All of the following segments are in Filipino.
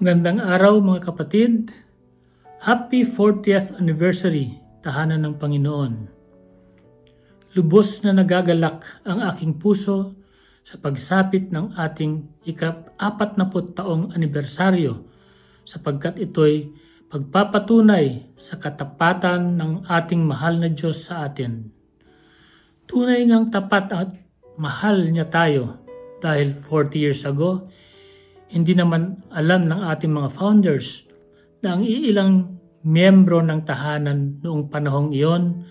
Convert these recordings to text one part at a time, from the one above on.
Magandang araw mga kapatid. Happy 40th anniversary, tahanan ng Panginoon. Lubos na nagagalak ang aking puso sa pagsapit ng ating ika-40 taong anibersaryo sapagkat ito'y pagpapatunay sa katapatan ng ating mahal na Diyos sa atin. Tunay ngang tapat at mahal niya tayo dahil 40 years ago, hindi naman alam ng ating mga founders na ang iilang miyembro ng tahanan noong panahong iyon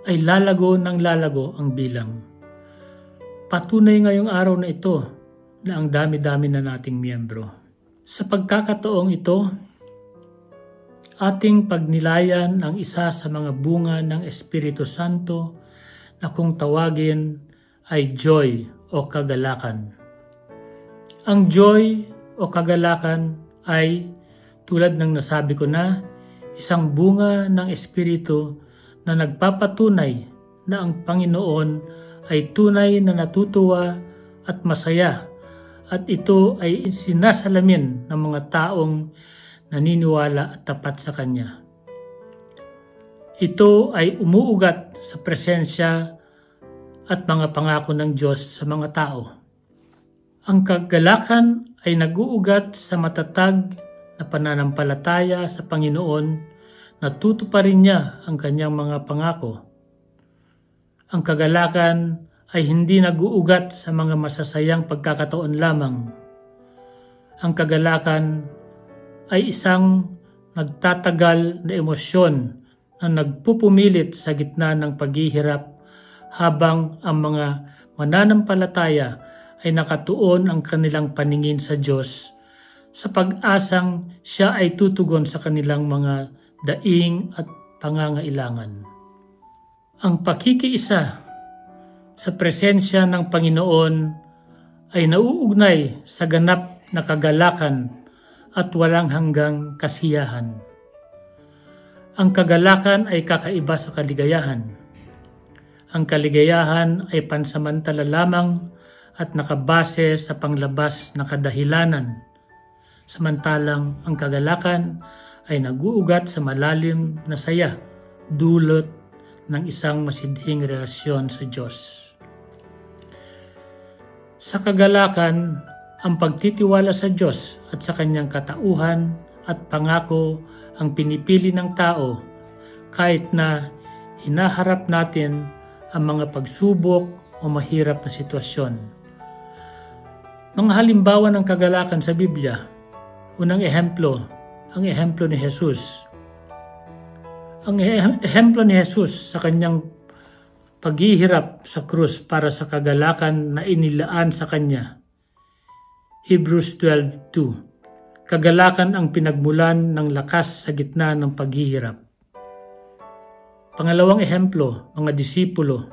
ay lalago ng lalago ang bilang. Patunay ngayong araw na ito na ang dami-dami na nating miyembro. Sa pagkakataong ito, ating pagnilayan ang isa sa mga bunga ng Espiritu Santo na kung tawagin ay joy o kagalakan. Ang joy o kagalakan ay, tulad ng nasabi ko na, isang bunga ng Espiritu na nagpapatunay na ang Panginoon ay tunay na natutuwa at masaya at ito ay sinasalamin ng mga taong naniniwala at tapat sa Kanya. Ito ay umuugat sa presensya at mga pangako ng Diyos sa mga tao. Ang kagalakan ay nag-uugat sa matatag na pananampalataya sa Panginoon na tutuparin niya ang kanyang mga pangako. Ang kagalakan ay hindi nag-uugat sa mga masasayang pagkakataon lamang. Ang kagalakan ay isang nagtatagal na emosyon na nagpupumilit sa gitna ng paghihirap habang ang mga mananampalataya ay nakatuon ang kanilang paningin sa Diyos sa pag-asang siya ay tutugon sa kanilang mga daing at pangangailangan. Ang pakikiisa sa presensya ng Panginoon ay nauugnay sa ganap na kagalakan at walang hanggang kasiyahan. Ang kagalakan ay kakaiba sa kaligayahan. Ang kaligayahan ay pansamantala lamang at nakabase sa panglabas na kadahilanan. Samantalang ang kagalakan ay nag-uugat sa malalim na saya, dulot ng isang masidhing relasyon sa Diyos. Sa kagalakan, ang pagtitiwala sa Diyos at sa Kanyang katauhan at pangako ang pinipili ng tao kahit na hinaharap natin ang mga pagsubok o mahirap na sitwasyon. Mga halimbawa ng kagalakan sa Biblia. Unang ehemplo, ang ehemplo ni Jesus. Ang ehemplo ni Jesus sa kanyang paghihirap sa krus para sa kagalakan na inilaan sa kanya. Hebrews 12:2. Kagalakan ang pinagmulan ng lakas sa gitna ng paghihirap. Pangalawang ehemplo, mga disipulo.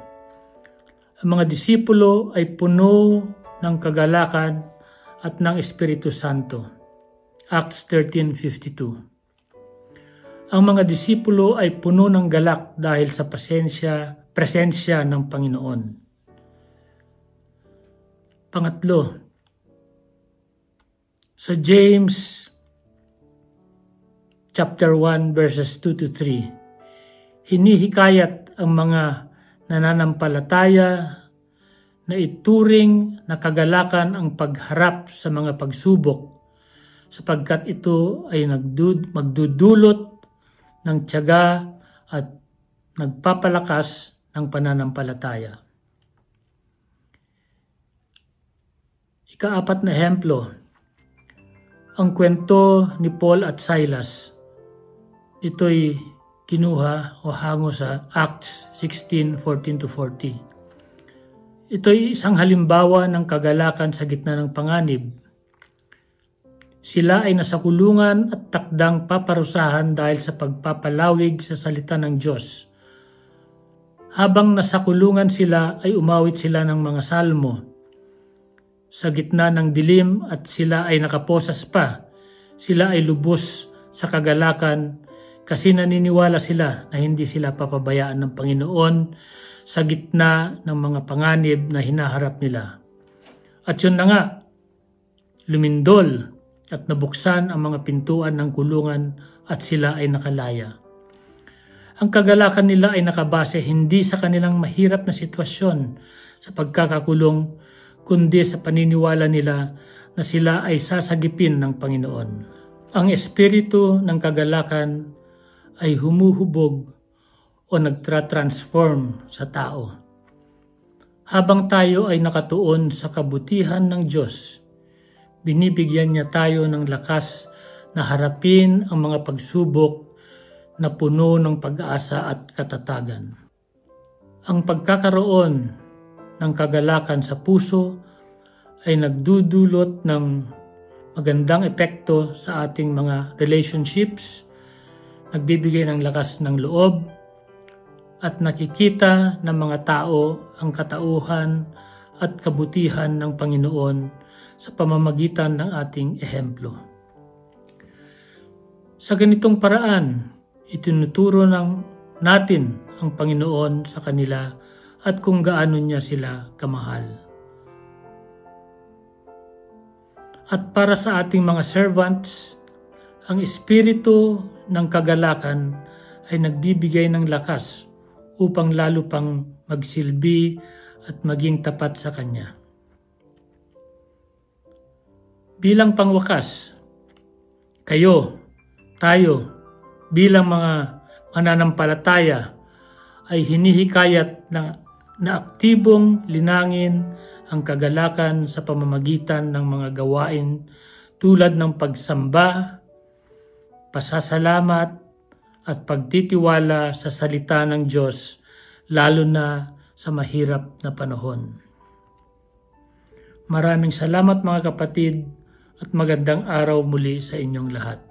Ang mga disipulo ay puno ng kagalakan at ng Espiritu Santo. Acts 13:52. Ang mga disipulo ay puno ng galak dahil sa presensya ng Panginoon. Pangatlo, sa James chapter 1 verses 2-3, hinihikayat ang mga nananampalataya na ituring na kagalakan ang pagharap sa mga pagsubok sapagkat ito ay magdudulot ng tiyaga at nagpapalakas ng pananampalataya. Ika-4 na ehemplo, ang kwento ni Paul at Silas. Ito'y kinuha o hango sa Acts 16:14-40. Ito'y isang halimbawa ng kagalakan sa gitna ng panganib. Sila ay nasa kulungan at takdang paparusahan dahil sa pagpapalawig sa salita ng Diyos. Habang nasa kulungan sila ay umawit sila ng mga salmo. Sa gitna ng dilim at sila ay nakaposas pa, sila ay lubos sa kagalakan kasi naniniwala sila na hindi sila papabayaan ng Panginoon sa gitna ng mga panganib na hinaharap nila. At yun na nga, lumindol at nabuksan ang mga pintuan ng kulungan at sila ay nakalaya. Ang kagalakan nila ay nakabase hindi sa kanilang mahirap na sitwasyon sa pagkakakulong, kundi sa paniniwala nila na sila ay sasagipin ng Panginoon. Ang espiritu ng kagalakan ay humuhubog o nagtra-transform sa tao. Habang tayo ay nakatuon sa kabutihan ng Diyos, binibigyan niya tayo ng lakas na harapin ang mga pagsubok na puno ng pag-asa at katatagan. Ang pagkakaroon ng kagalakan sa puso ay nagdudulot ng magandang epekto sa ating mga relationships, nagbibigay ng lakas ng loob, at nakikita ng mga tao ang katauhan at kabutihan ng Panginoon sa pamamagitan ng ating ehemplo. Sa ganitong paraan, itinuturo natin ang Panginoon sa kanila at kung gaano niya sila kamahal. At para sa ating mga servants, ang espiritu ng kagalakan ay nagbibigay ng lakas upang lalo pang magsilbi at maging tapat sa Kanya. Bilang pangwakas, tayo, bilang mga mananampalataya ay hinihikayat na aktibong linangin ang kagalakan sa pamamagitan ng mga gawain tulad ng pagsamba, pasasalamat at pagtitiwala sa salita ng Diyos lalo na sa mahirap na panahon. Maraming salamat mga kapatid at magandang araw muli sa inyong lahat.